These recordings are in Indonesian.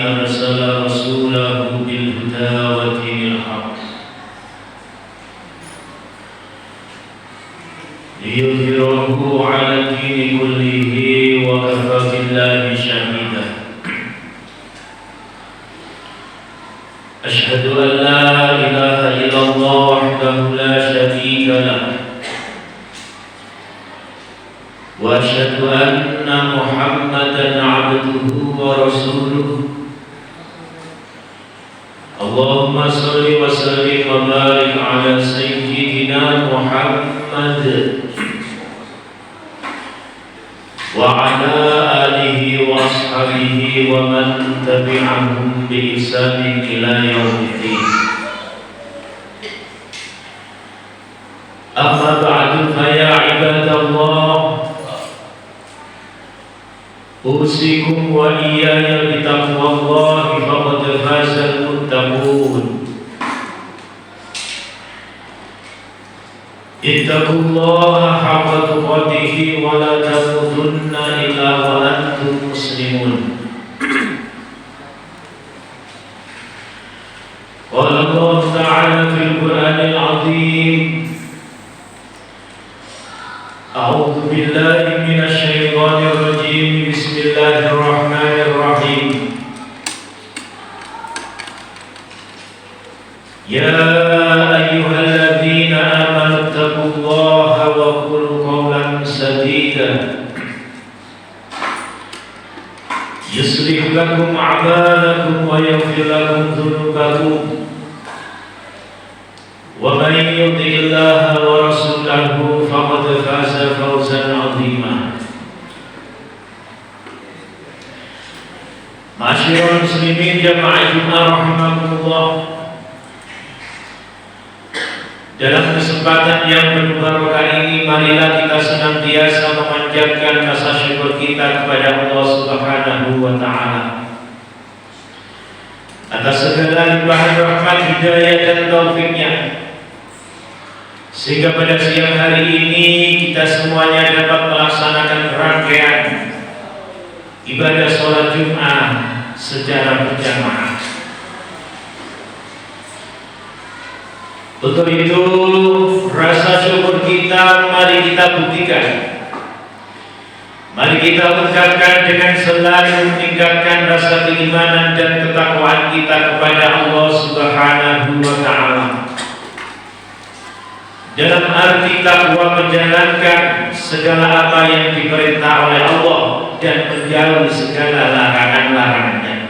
أرسل رسوله بالهدى ودين الحق ليظهره على الدين كله وكفى بالله شهيدا. أشهد أن لا إله إلا الله وحده لا شريك له، وأشهد أن محمدا عبده ورسوله. اللهم صل وسلم وبارك على سيدنا محمد وعلى آله وأصحابه ومن تبعهم بإحسان إلى يوم الدين. أما بعد فيا عباد الله، أوصيكم وإياي بتقوى الله فقد فاز المتقون. اتقوا الله حق تقاته ولا تموتن إلا وأنتم مسلمون. قال الله تعالى في القرآن العظيم: أعوذ بالله من الشيطان الرجيم، بسم الله الرحمن الرحيم. يا أيها الذين آمنوا اتقوا الله وقولوا قولا سديدا يصلح لكم أعمالكم ويغفر لكم ذنوبكم، ومن يطع الله ورسوله فقد فاز فوزا عظيما. Ma'asyiral muslimin jamaah Jumat rahimakumullah, dalam kesempatan yang berbahagia ini, marilah kita senantiasa memanjatkan rasa syukur kita kepada Allah Subhanahu wa Ta'ala atas segala limpahan rahmat, hidayah dan taufiknya, sehingga pada siang hari ini kita semuanya dapat melaksanakan rangkaian ibadah sholat Jumat secara berjamaah. Untuk itu, rasa syukur kita mari kita buktikan. Mari kita ungkapkan dengan selalu meningkatkan rasa keimanan dan ketakwaan kita kepada Allah Subhanahu wa Ta'ala. Dalam arti takwa menjalankan segala apa yang diperintah oleh Allah dan menjauhi segala larangan-larangannya.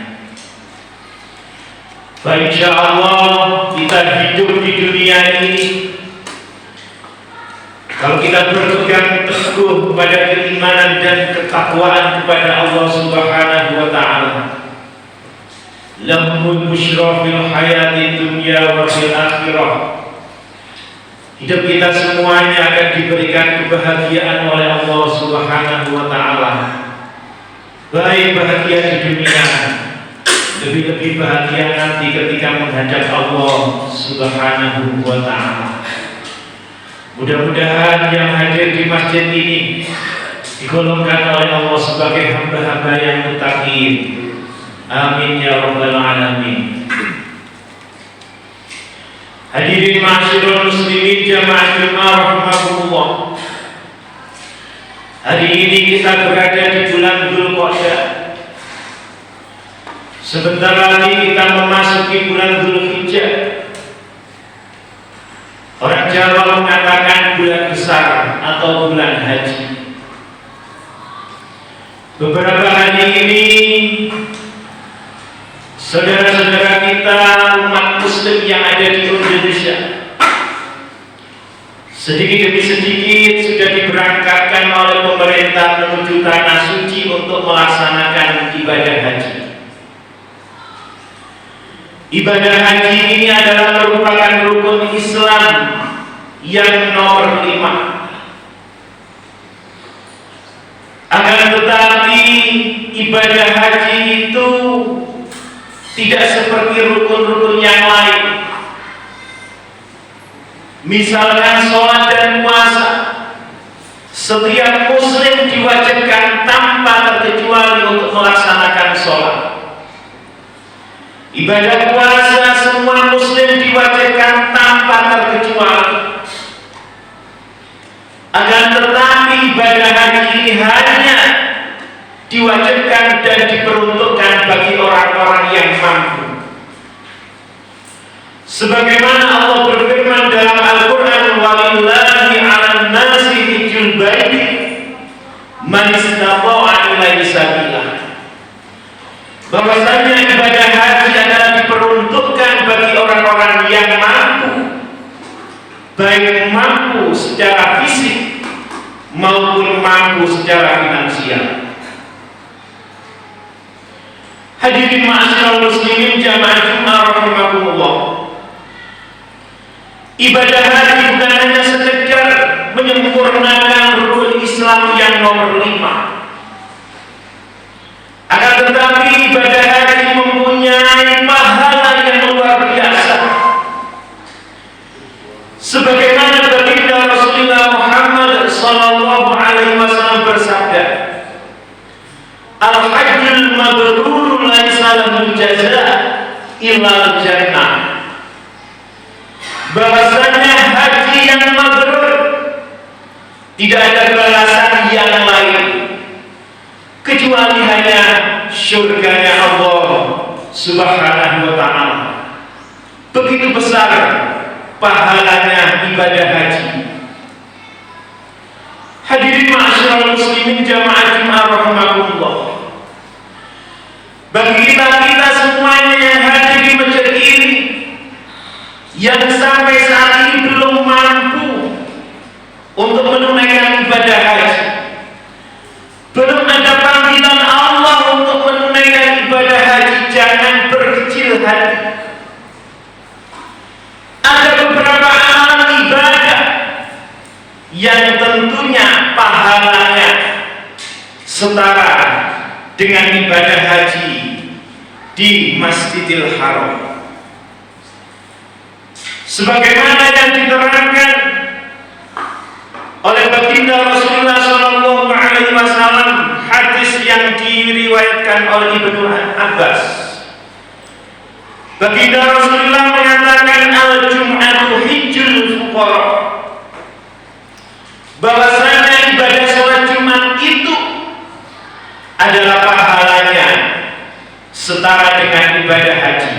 Insyaallah kita hidup di dunia ini, kalau kita berpegang teguh kepada keimanan dan ketakwaan kepada Allah Subhanahu wa Ta'ala, lahumul busyra fil hayati dunya wa fil akhirah. Hidup kita semuanya akan diberikan kebahagiaan oleh Allah Subhanahu wa Ta'ala. Baik bahagia di dunia, lebih-lebih bahagia nanti ketika menghadap Allah Subhanahu wa Ta'ala. Mudah-mudahan yang hadir di masjid ini digolongkan oleh Allah sebagai hamba-hamba yang muttaqin. Amin ya rabbal alamin. Hadirin ma'asyiral muslimin jamaah Jumat rahimakumullah, hari ini kita berada di bulan Dzulqa'dah. Sebentar lagi kita memasuki bulan Dzulhijjah. Orang Jawa mengatakan bulan besar atau bulan haji. Beberapa hari ini saudara-saudara kita umat muslim yang ada di Indonesia sedikit demi sedikit sudah diberangkatkan oleh pemerintah menuju tanah suci untuk melaksanakan ibadah haji. Ibadah haji ini adalah merupakan rukun Islam yang nomor 5. Akan tetapi ibadah haji itu tidak seperti rukun-rukun yang lain. Misalkan sholat dan puasa, setiap muslim diwajibkan tanpa terkecuali untuk melaksanakan sholat. Ibadah puasa semua muslim diwajibkan tanpa terkecuali. Akan tetapi ibadah haji ini hanya diwajibkan dan diperuntukkan bagi orang-orang yang mampu. Sebagaimana Allah berfirman dalam Al-Quran, walillahi 'alan nasi hijjul baiti man istata'a ilaihi sabila. Bahwasanya ibadah haji adalah diperuntukkan bagi orang-orang yang mampu, baik mampu secara fisik maupun mampu secara finansial. Hadirin ma'asyiral muslimin jamaah Jumat rahimakumullah. Ibadah haji bukan hanya sekedar menyempurnakan rukun Islam yang nomor 5. Akan tetapi ibadah haji mempunyai pahala yang luar biasa. Sebagaimana baginda Rasulullah Muhammad sallallahu alaihi wasallam bersabda, "Al-hajjul mabrur laisa lahu jazaa illa al-jannah." Bahwasanya haji yang mabrur tidak ada balasan yang lain kecuali hanya surganya Allah Subhanahu wa ta'ala. Begitu besar pahalanya ibadah haji. Hadirin ma'asyiral muslimin jamaah Jumat rahimakumullah. Bagi kita semuanya yang hadir di masjid ini, yang sampai saat ini belum mampu untuk menunaikan ibadah haji, belum ada panggilan Allah untuk menunaikan ibadah haji, jangan berkecil hati. Ada beberapa amalan ibadah yang tentunya pahalanya setara dengan ibadah haji di Masjidil Haram. Sebagaimana yang diterangkan oleh baginda Rasulullah sallallahu alaihi wasallam, hadis yang diriwayatkan oleh Ibnu Abbas. Baginda Rasulullah mengatakan, al-jum'atu hijjul fuqara. Bahwasanya ibadah salat Jumat itu adalah pahalanya setara dengan ibadah haji.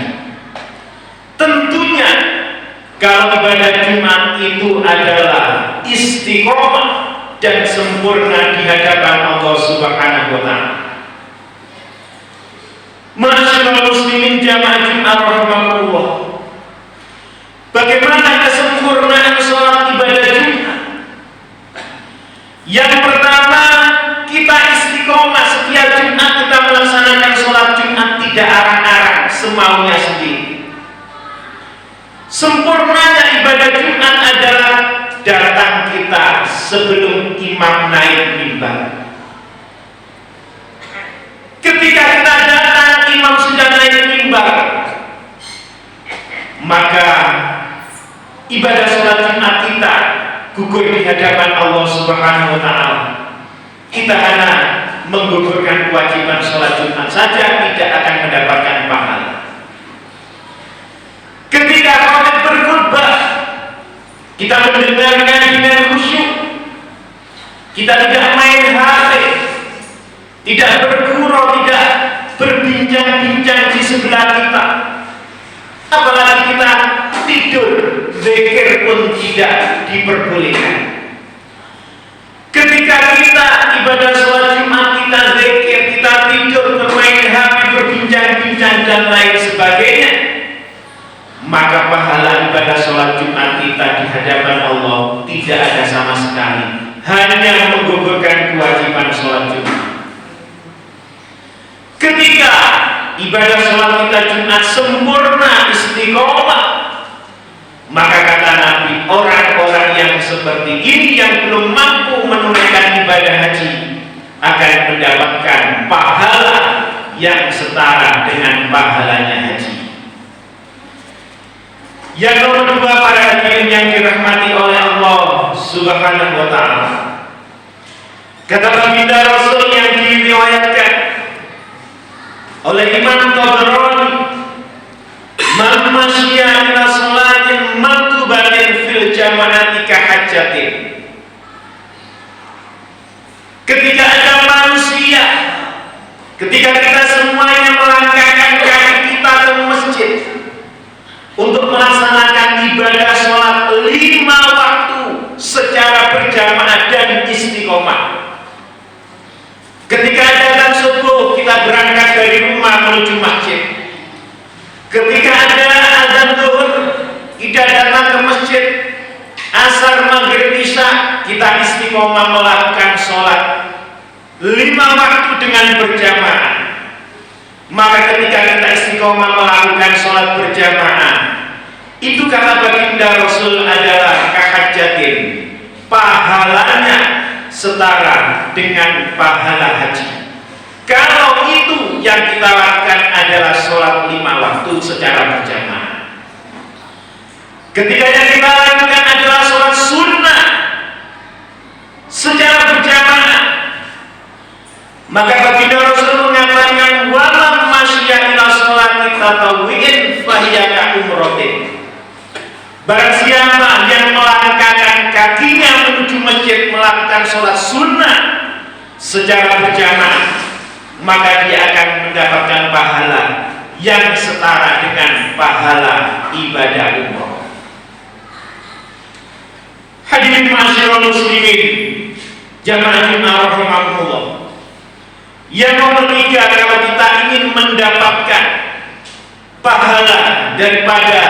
Tentunya kalau ibadah Jumat itu adalah istiqomah dan sempurna di hadapan Allah Subhanahu wa ta'ala. Ma'asyiral muslimin jamaah Jumat rahimakumullah. Bagaimana kesempurnaan salat ibadah Jumat? Yang pertama, kita istiqomah setiap Jumat kita melaksanakan salat Jumat tidak arang-arang semaunya sendiri. Sempurnanya ibadah Jumat adalah datang kita sebelum imam naik mimbar. Ketika kita datang, imam sudah naik mimbar, maka ibadah salat Jumat kita gugur di hadapan Allah Subhanahu wa ta'ala. Kita hanya menggugurkan kewajiban salat Jumat saja, tidak akan mendapatkan pahala. Ketika kami berkhutbah, kita mendengarkan dengan khusyuk, kita tidak main HP, tidak bergurau, tidak berbincang-bincang di sebelah kita, apalagi kita tidur, zikir pun tidak diperbolehkan. Ketika kita ibadah sholat Jumat, kita zikir, kita tidur, bermain HP, berbincang-bincang dan lain sebagainya, maka pahala ibadah sholat Jumat kita di hadapan Allah tidak ada sama sekali, hanya menggugurkan kewajiban sholat Jumat. Ketika ibadah sholat kita Jumat sempurna istiqomah, maka kata Nabi, orang-orang yang seperti ini yang belum mampu menunaikan ibadah haji akan mendapatkan pahala yang setara dengan pahalanya haji. Yang nomor dua, para hadirin yang dirahmati oleh Allah Subhanahu wa ta'ala, kata baginda Rasul yang diriwayatkan oleh Imam Tabrani jama'ati kahajatin. Ketika ada manusia, ketika kita semuanya melangkahkan kaki kita ke masjid untuk melaksanakan ibadah sholat 5 waktu secara berjamaah dan istiqomah. Ketika azan subuh kita berangkat dari rumah menuju masjid. Ketika ada azan zuhur kita datang ke masjid. Asar, maghrib, isya kita istiqomah melakukan sholat 5 waktu dengan berjamaah. Maka ketika kita istiqomah melakukan sholat berjamaah, itu kata baginda Rasul adalah kahajatin, pahalanya setara dengan pahala haji. Kalau itu yang kita lakukan adalah sholat 5 waktu secara berjamaah. Ketika yang kita lakukan adalah sholat sunnah secara berjamaah, maka baginda Rasul mengatakan walam masya ila sholati tatawwu'in fahiya ka umratin. Barang siapa yang melangkahkan kakinya menuju masjid melakukan sholat sunnah secara berjamaah, maka dia akan mendapatkan pahala yang setara dengan pahala ibadah umrah. Hadirin ma'asyiral muslimin, jamaah Jumat rahimakumullah. Yang nomor 3, kalau kita ingin mendapatkan pahala daripada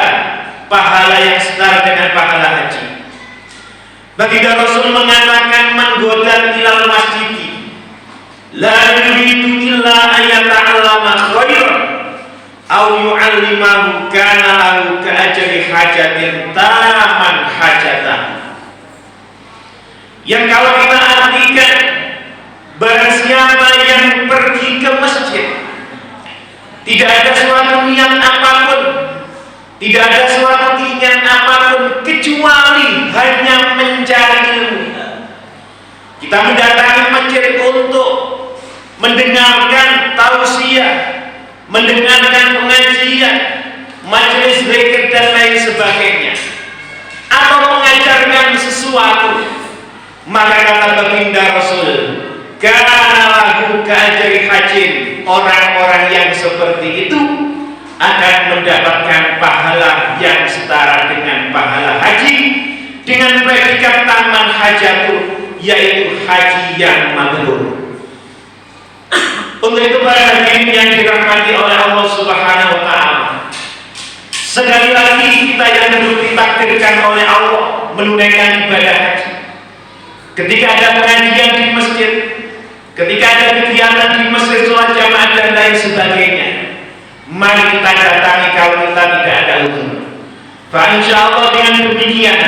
pahala yang setara dengan pahala haji, baginda Rasul mengatakan menggoda ilal masjidi la yuridu illa ayata'allama khairan aw yu'allimahu kana lahu ka'ajri hajatin taman hajatan. Yang kalau kita artikan, barang siapa yang pergi ke masjid tidak ada suatu niat apapun, tidak ada suatu keinginan apapun kecuali hanya mencari ilmu. Kita mendatangi masjid untuk mendengarkan tausiah, mendengarkan pengajian, majelis zikir dan lain sebagainya, atau mengajarkan sesuatu, maka kata baginda Rasul, kana lahu ka'ajri hajin, orang-orang yang seperti itu akan mendapatkan pahala yang setara dengan pahala haji dengan predikat taman hajatu, yaitu haji yang mabrur. Untuk itu para hadirin yang dirahmati oleh Allah Subhanahu wa taala, sekali lagi kita yang dulu ditakdirkan oleh Allah menunaikan ibadah haji. Ketika ada pengajian di masjid, ketika ada kegiatan di masjid, sholat jamaah dan lain sebagainya, mari kita datangi kalau kita tidak ada uzur. Insyaallah dengan demikian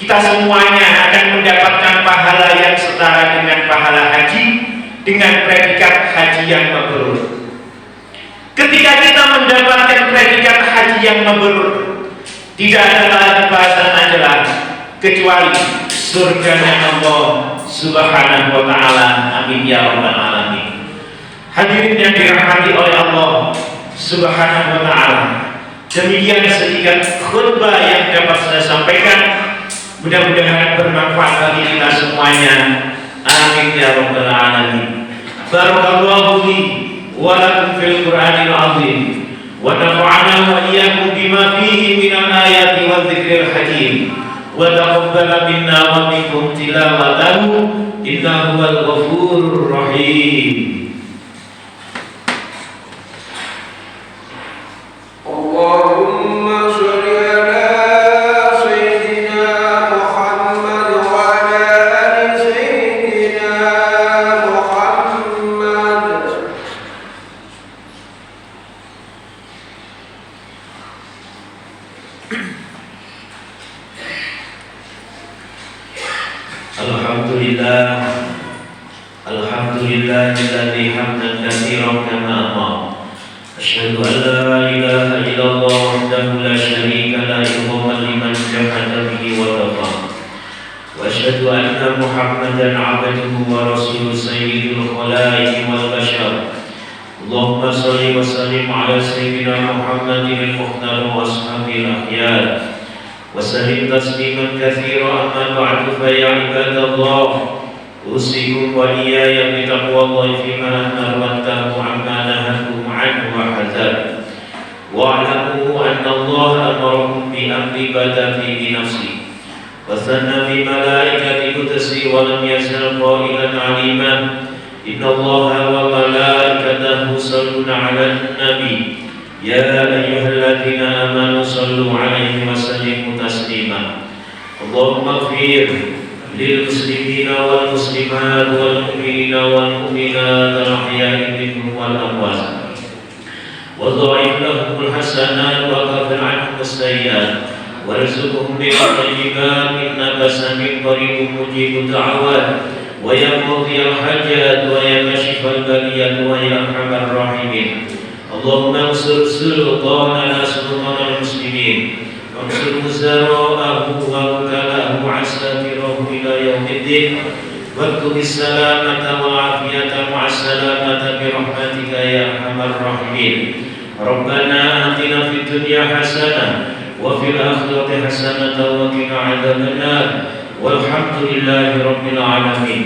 kita semuanya akan mendapatkan pahala yang setara dengan pahala haji dengan predikat haji yang mabrur. Ketika kita mendapatkan predikat haji yang mabrur, tidak ada lagi bahasan ajaran kecuali surganya Allah Subhanahu wa ta'ala. Amin ya rabbal alamin. Hadirin yang dirahmati oleh Allah Subhanahu wa ta'ala, demikian sedikit khutbah yang dapat saya sampaikan. Mudah-mudahan bermanfaat bagi kita semuanya. Amin ya rabbal alamin. Barakallahu li wa lakum fil Qur'anil azim wa nafa'ana wa iyyakum bima fihi minal ayati wa dzikril hakim. Wa taqabbal minna wa minkum tilawatahu innahu huwal ghafurur rahim. Allahumma shalli ala sayyidina Muhammad wa ala ali sayyidina Muhammad. Alhamdulillahilladzi hamdan katsiran kama amara. Asyhadu an la ilaha illallah wahdahu la syarika lahu iqaman liman jahada bihi wa tafa. Wa asyhadu anna Muhammadan 'abduhu wa rasuluhu sayyidul khalaiqi wal bashar. Allahumma shalli wa sallim ala sayyidina Muhammadin al-mukhtar wa ashabil akhyar وسلم تسليما كثيرا. أما بعد فيا عباد الله أوصيكم وإياي بتقوى الله فيما أمر وانتهوا عما نهاكم عنه وحذر. واعلموا أن الله أمركم بأمر بدأ بنفسه وثنى بملائكة قدسه ولم يزل قائلا عليما إن الله وملائكته يصلون على النبي يا أيها الذين آمنوا صلوا عليه وسلموا تسليما. اللهم اغفر للمسلمين والمسلمات والمؤمنين والمؤمنات الأحياء منهم والأموات وضاعف لهم الحسنات وكفر عنهم السيئات وارزقهم بالطيبات إنك سميع قريب مجيب الدعوات ويا قاضي الحاجات ويا كاشف البليات ويا أرحم الراحمين. اللهم انصر سلطاننا سلطان المسلمين وانصر وزراءه ووكلاءه وعساكره إلى يوم الدين واكتب السلامة والعافية مع السلامة برحمتك يا أرحم الراحمين. ربنا آتنا في الدنيا حسنة وفي الآخرة حسنة وقنا عذاب النار والحمد لله رب العالمين.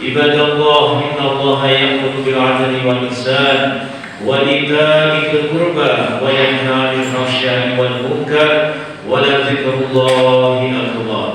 عباد الله إن الله يأمر بالعدل والإحسان وإيتاء ذي القربى وينهى عن الفحشاء والمنكر ولذكر الله أكبر.